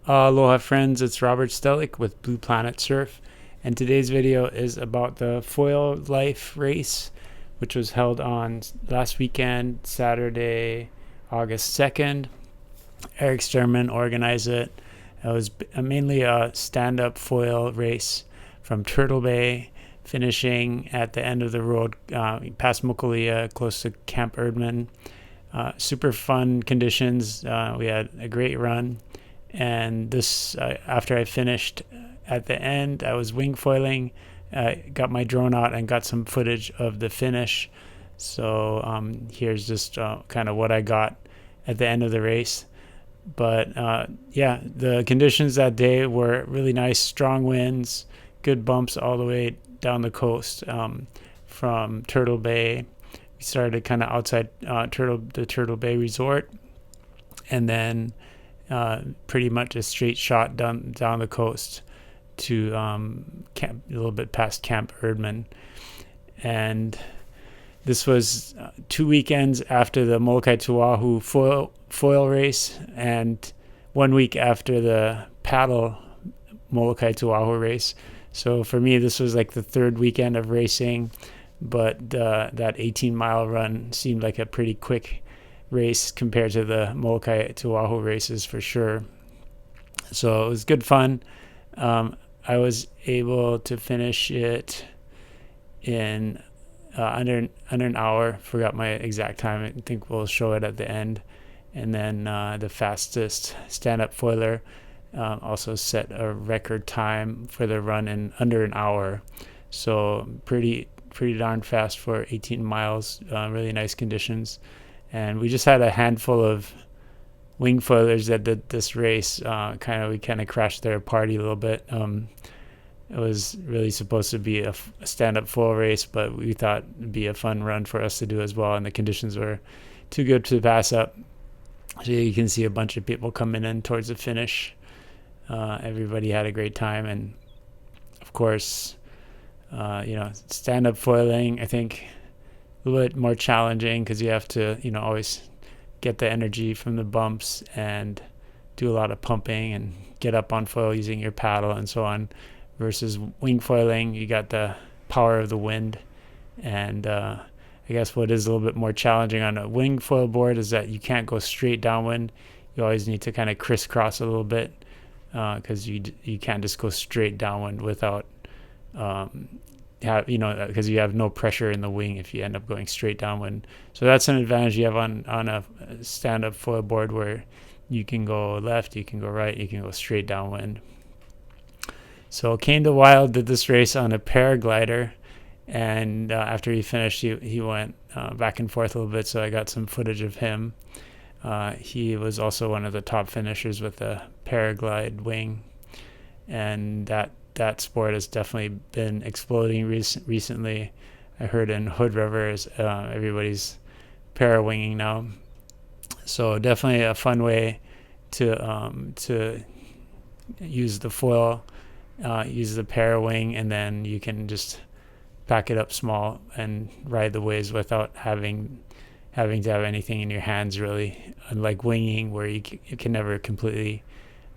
Aloha friends, it's Robert Stellick with Blue Planet Surf, and today's video is about the Foil Life race, which was held on last weekend, Saturday, August 2nd. Eric Sturman organized it. It was mainly a stand-up foil race from Turtle Bay, finishing at the end of the road past Mokuleia, close to Camp Erdman. Super fun conditions. We had a great run. And this, after I finished at the end, I was wing foiling, got my drone out and got some footage of the finish. So here's just kind of what I got at the end of the race. But yeah, the conditions that day were really nice, strong winds, good bumps all the way down the coast from Turtle Bay. We started kind of outside the Turtle Bay Resort, and then pretty much a straight shot down the coast to a little bit past Camp Erdman. And this was 2 weekends after the Molokai to Oahu foil race and 1 week after the paddle Molokai to Oahu race. So for me, this was like the third weekend of racing, but that 18-mile run seemed like a pretty quick race compared to the Molokai to Oahu races for sure. So it was good fun. I was able to finish it in under an hour. Forgot my exact time. I think we'll show it at the end. And then the fastest stand-up foiler also set a record time for the run in under an hour. So pretty darn fast for 18 miles. Really nice conditions. And we just had a handful of wing foilers that did this race. We kind of crashed their party a little bit. It was really supposed to be a stand-up foil race, but we thought it'd be a fun run for us to do as well. And the conditions were too good to pass up. So you can see a bunch of people coming in towards the finish. Everybody had a great time, and of course, stand-up foiling, I think, a little bit more challenging because you have to, always get the energy from the bumps and do a lot of pumping and get up on foil using your paddle and so on. Versus wing foiling, you got the power of the wind. And I guess what is a little bit more challenging on a wing foil board is that you can't go straight downwind. You always need to kind of crisscross a little bit because you can't just go straight downwind without because you have no pressure in the wing if you end up going straight downwind. So that's an advantage you have on a stand-up foil board, where you can go left, you can go right, you can go straight downwind. So Kane the Wild did this race on a paraglider, and after he finished, he went back and forth a little bit, so I got some footage of him. He was also one of the top finishers with a paraglide wing, and that sport has definitely been exploding recently. I heard in Hood River everybody's para-winging now. So definitely a fun way to use the foil, use the para-wing, and then you can just pack it up small and ride the waves without having to have anything in your hands, really. Unlike winging, where you can never completely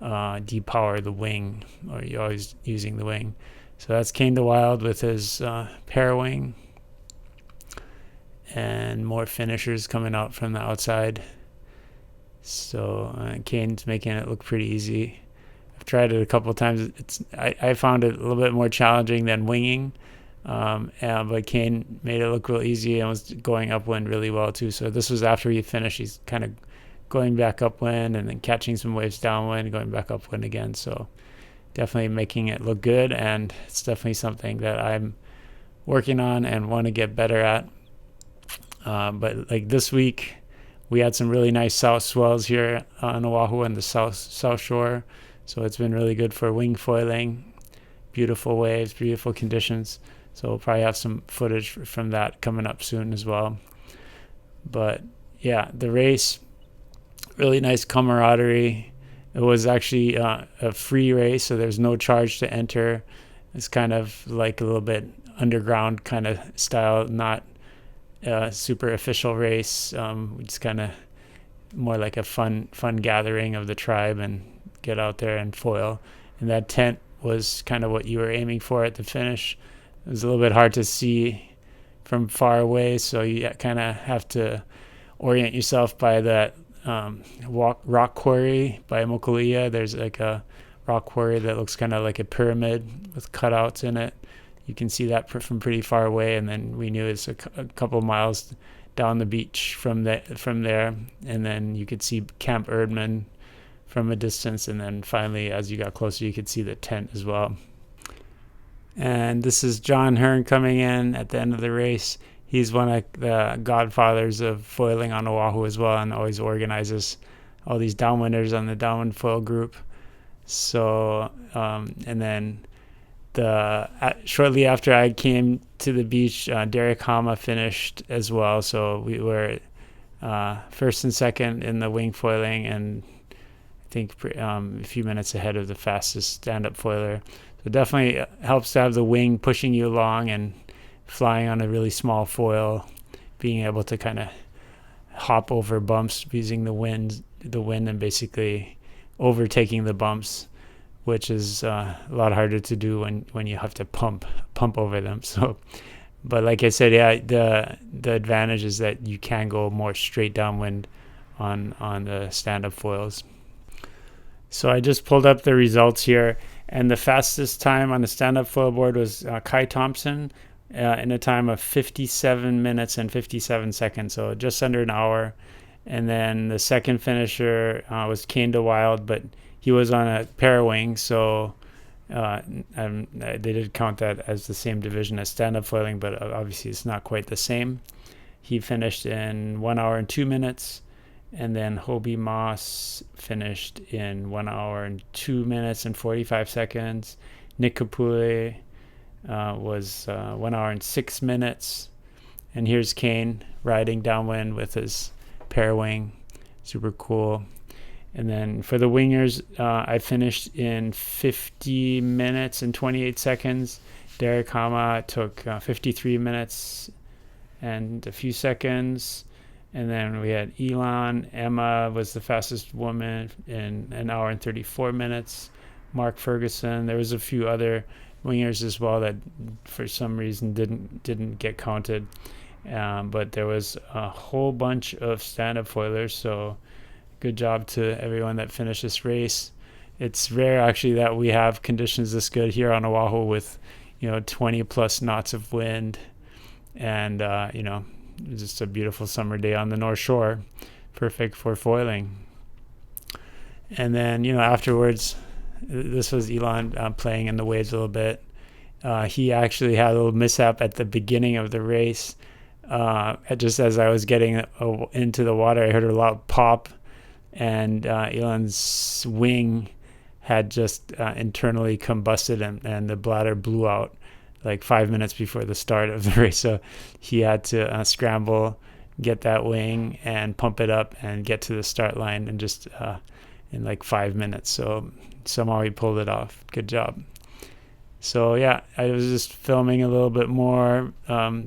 depower the wing, or you're always using the wing. So that's Kane the Wild with his para-wing, and more finishers coming out from the outside. So Kane's making it look pretty easy. I've tried it a couple of times. I found it a little bit more challenging than winging, but Kane made it look real easy and was going upwind really well too. So this was after he finished. He's kind of going back upwind and then catching some waves downwind, going back upwind again. So definitely making it look good, and it's definitely something that I'm working on and want to get better at. But like this week, we had some really nice south swells here on Oahu and the south shore. So it's been really good for wing foiling. Beautiful waves, beautiful conditions. So we'll probably have some footage from that coming up soon as well. But yeah, the race, really nice camaraderie. It was actually a free race, so there's no charge to enter. It's kind of like a little bit underground kind of style, not a super official race. Just kind of more like a fun gathering of the tribe and get out there and foil. And that tent was kind of what you were aiming for at the finish. It was a little bit hard to see from far away, so you kind of have to orient yourself by that rock quarry by Mokuleia. There's like a rock quarry that looks kind of like a pyramid with cutouts in it. You can see that from pretty far away, and then we knew it's a couple miles down the beach from there, and then you could see Camp Erdman from a distance, and then finally as you got closer you could see the tent as well. And this is John Hearn coming in at the end of the race. He's one of the godfathers of foiling on Oahu as well, and always organizes all these downwinders on the downwind foil group. So and then shortly after I came to the beach, Derek Hama finished as well. So we were first and second in the wing foiling, and I think a few minutes ahead of the fastest stand-up foiler. So it definitely helps to have the wing pushing you along, and flying on a really small foil, being able to kind of hop over bumps using the wind and basically overtaking the bumps, which is a lot harder to do when you have to pump over them. So, but like I said, yeah, the advantage is that you can go more straight downwind on the stand-up foils. So I just pulled up the results here, and the fastest time on the stand-up foil board was Kai Thompson in a time of 57 minutes and 57 seconds, so just under an hour. And then the second finisher was Kane the Wild, but he was on a parawing, so they did count that as the same division as stand-up foiling, but obviously it's not quite the same. He finished in 1 hour and 2 minutes, and then Hobie Moss finished in 1 hour and 2 minutes and 45 seconds. Nick Kapule was 1 hour and 6 minutes. And here's Kane riding downwind with his parawing. Super cool. And then for the wingers, I finished in 50 minutes and 28 seconds. Derek Hama took 53 minutes and a few seconds. And then we had Elon. Emma was the fastest woman in 1 hour and 34 minutes. Mark Ferguson. There was a few other wingers as well that for some reason didn't get counted. But there was a whole bunch of stand-up foilers, so good job to everyone that finished this race. It's rare actually that we have conditions this good here on Oahu with 20 plus knots of wind, and just a beautiful summer day on the North Shore, perfect for foiling. And then afterwards, this was Elon playing in the waves a little bit. He actually had a little mishap at the beginning of the race. Just as I was getting into the water, I heard a loud pop, and Elon's wing had just internally combusted, and the bladder blew out like 5 minutes before the start of the race. So he had to scramble, get that wing and pump it up and get to the start line in just in like 5 minutes. So somehow he pulled it off. Good job. So yeah, I was just filming a little bit more,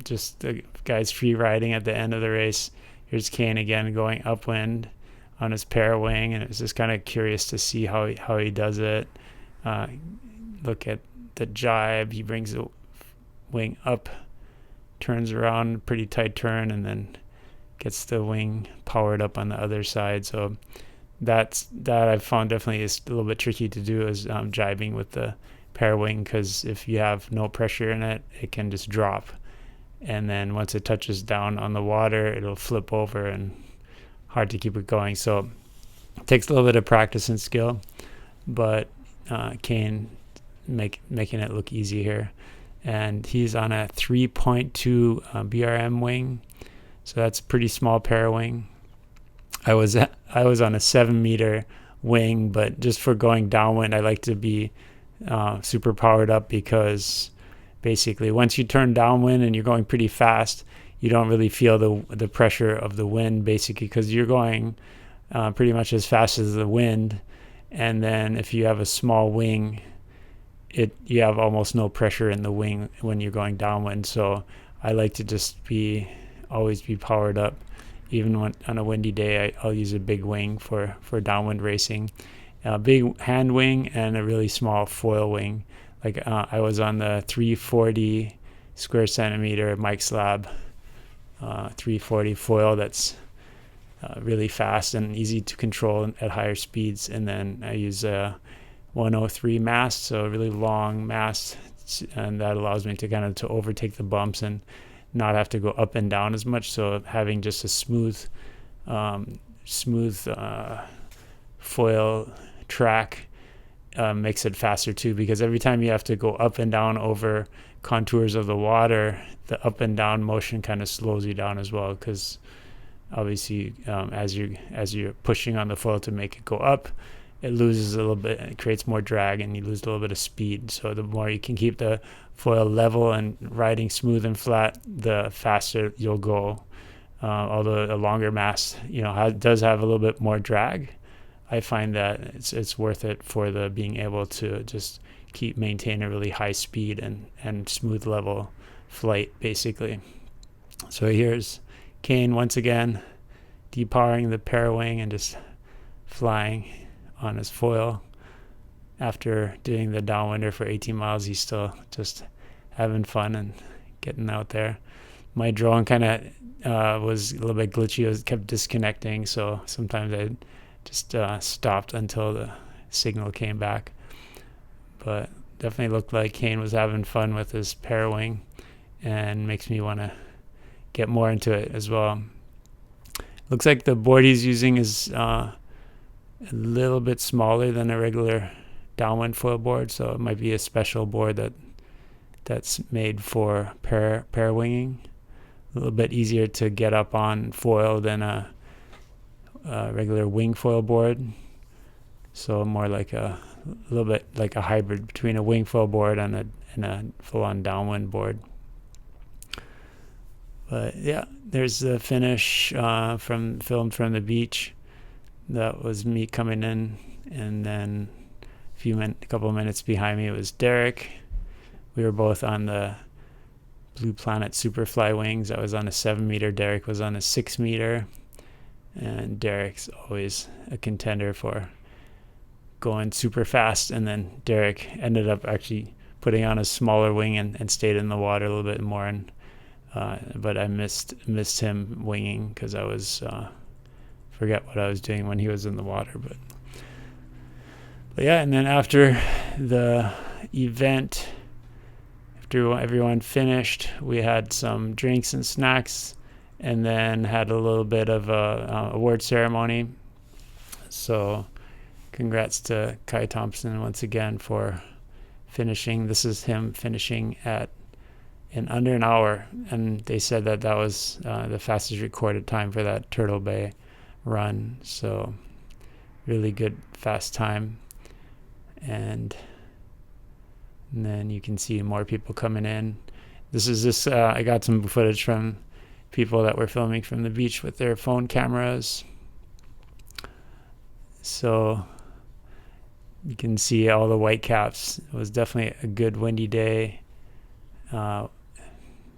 just the guys free riding at the end of the race. Here's Kane again going upwind on his parawing, and it was just kind of curious to see how he does it. Look at the jibe. He brings the wing up, turns around, pretty tight turn, and then gets the wing powered up on the other side. So that I've found definitely is a little bit tricky to do, is jibing with the parawing, because if you have no pressure in it, it can just drop, and then once it touches down on the water, it'll flip over and hard to keep it going. So it takes a little bit of practice and skill, but Kane making it look easy here. And he's on a 3.2 BRM wing, so that's pretty small parawing. I was on a 7-meter wing, but just for going downwind, I like to be super powered up, because basically once you turn downwind and you're going pretty fast, you don't really feel the pressure of the wind, basically, because you're going pretty much as fast as the wind. And then if you have a small wing, you have almost no pressure in the wing when you're going downwind. So I like to just always be powered up. Even when on a windy day, I'll use a big wing for downwind racing. a big hand wing and a really small foil wing. Like I was on the 340 square centimeter Mike's Lab 340 foil that's really fast and easy to control at higher speeds. And then I use a 103 mast, so a really long mast, and that allows me to kind of to overtake the bumps and not have to go up and down as much. So having just a smooth foil track makes it faster too, because every time you have to go up and down over contours of the water, the up and down motion kind of slows you down as well, because obviously as you're pushing on the foil to make it go up, it loses a little bit, it creates more drag and you lose a little bit of speed. So the more you can keep the foil level and riding smooth and flat, the faster you'll go. Although a longer mast, does have a little bit more drag, I find that it's worth it for the being able to just maintain a really high speed and smooth level flight, basically. So here's Kane once again depowering the parawing and just flying on his foil. After doing the downwinder for 18 miles, he's still just having fun and getting out there. My drone kind of was a little bit glitchy. It kept disconnecting, so sometimes I just stopped until the signal came back. But definitely looked like Kane was having fun with his parawing, and makes me want to get more into it as well. Looks like the board he's using is a little bit smaller than a regular downwind foil board, so it might be a special board that's made for parawinging. A little bit easier to get up on foil than a regular wing foil board, so more like a little bit like a hybrid between a wing foil board and a full-on downwind board. But yeah, there's the finish filmed from the beach. That was me coming in, and then a couple of minutes behind me it was Derek. We were both on the Blue Planet Superfly wings. I was on a 7-meter. Derek was on a 6-meter. And Derek's always a contender for going super fast. And then Derek ended up actually putting on a smaller wing and stayed in the water a little bit more. And but I missed him winging because I was forget what I was doing when he was in the water. But yeah, and then after the event, after everyone finished, we had some drinks and snacks, and then had a little bit of a award ceremony. So congrats to Kai Thompson once again for finishing. This is him finishing in under an hour, and they said that was the fastest recorded time for that Turtle Bay run. So really good fast time. And then you can see more people coming in. I got some footage from people that were filming from the beach with their phone cameras. So you can see all the white caps. It was definitely a good windy day,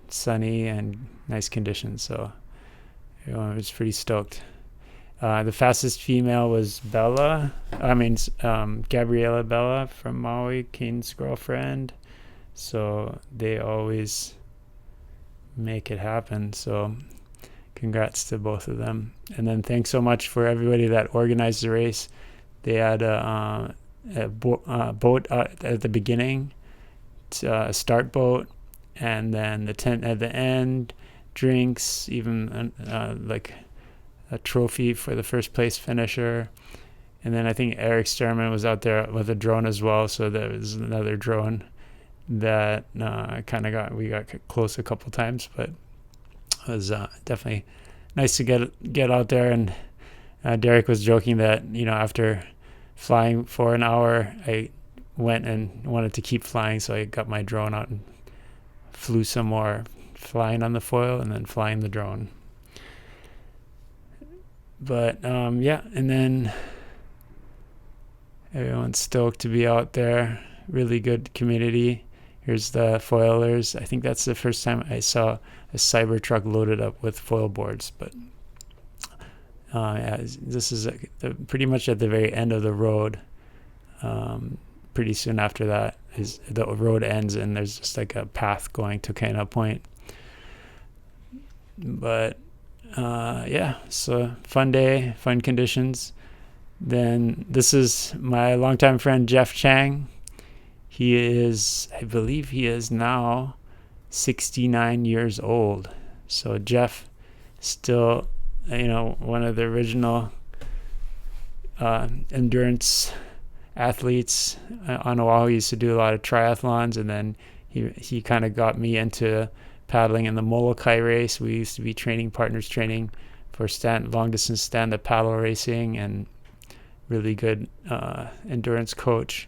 sunny and nice conditions. So everyone was pretty stoked. The fastest female was Gabriella Bella from Maui, Kane's girlfriend. So they always make it happen. So congrats to both of them. And then thanks so much for everybody that organized the race. They had a boat at the beginning, a start boat, and then the tent at the end, drinks, even like a trophy for the first place finisher. And then I think Eric Sterman was out there with a drone as well, so there was another drone that we got close a couple times, but it was definitely nice to get out there. And Derek was joking that after flying for an hour, I went and wanted to keep flying, so I got my drone out and flew some more, flying on the foil and then flying the drone. But yeah, and then everyone's stoked to be out there. Really good community. Here's the foilers. I think that's the first time I saw a cyber truck loaded up with foil boards. But yeah, this is pretty much at the very end of the road. pretty soon after that the road ends and there's just like a path going to Kona Point. But yeah, so fun day, fun conditions. Then this is my longtime friend Jeff Chang. I believe he is now 69 years old. So Jeff, still, one of the original endurance athletes on Oahu. He used to do a lot of triathlons, and then he kind of got me into paddling in the Molokai race. We used to be partners training for long distance stand-up paddle racing, and really good endurance coach.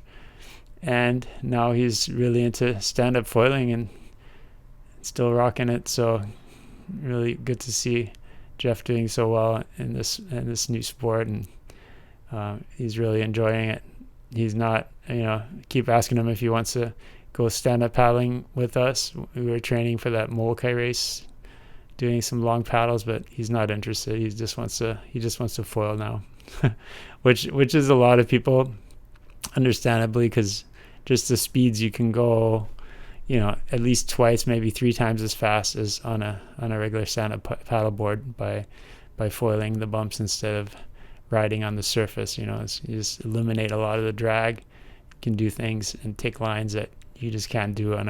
And now he's really into stand-up foiling and still rocking it. So really good to see Jeff doing so well in this new sport, and he's really enjoying it. He's not, keep asking him if he wants to go stand-up paddling with us. We were training for that Molokai race, doing some long paddles, but he's not interested. He just wants to foil now, which is a lot of people, understandably, because just the speeds you can go, at least twice, maybe 3 times as fast as on a regular stand-up paddleboard by foiling the bumps instead of riding on the surface. You just eliminate a lot of the drag. You can do things and take lines that you just can't do on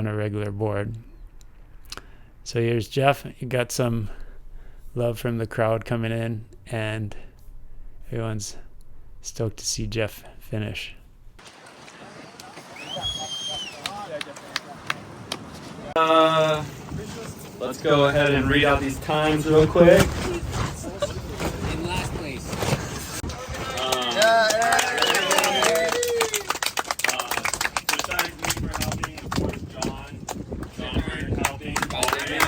a regular board. So here's Jeff. You got some love from the crowd coming in, and everyone's stoked to see Jeff finish. Let's go ahead and read out these times real quick. In last place. Besides me for helping, of course, John for helping always.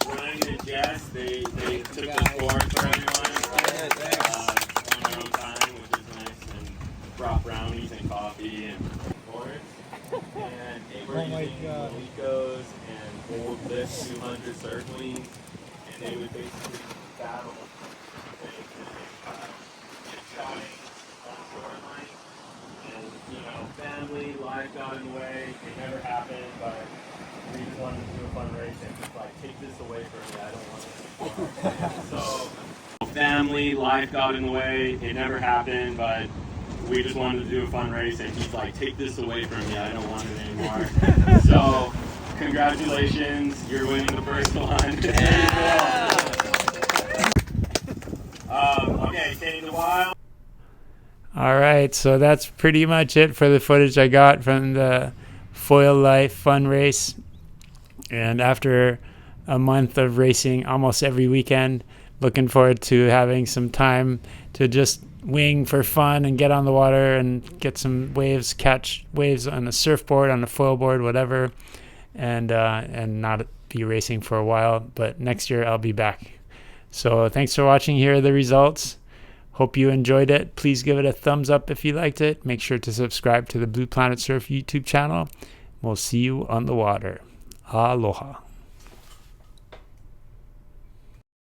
Ryan and Jess, they took the score for everyone on their own time, which is nice, and brought brownies and coffee and corn. And they were using Molicos and old lift 200 circling, and they would basically battle things and get shotting on the shoreline. And, family, life got in the way. It never happened, but we just wanted to do a fundraiser. It's like, take this away from me. I don't want it anymore. So, family, life got in the way. It never happened, but we just wanted to do a fundraiser, and he's like, take this away from me, I don't want it anymore. So, congratulations, you're winning the first one. Yeah. Okay, Kane the Wild. All right, so that's pretty much it for the footage I got from the Foil Life Fun Race. And after a month of racing almost every weekend, looking forward to having some time to just wing for fun and get on the water and get some waves, catch waves on the surfboard, on the foil board, whatever, and not be racing for a while. But next year I'll be back. So thanks for watching. Here are the results. Hope you enjoyed it. Please give it a thumbs up if you liked it. Make sure to subscribe to the Blue Planet Surf YouTube channel. We'll see you on the water. Aloha.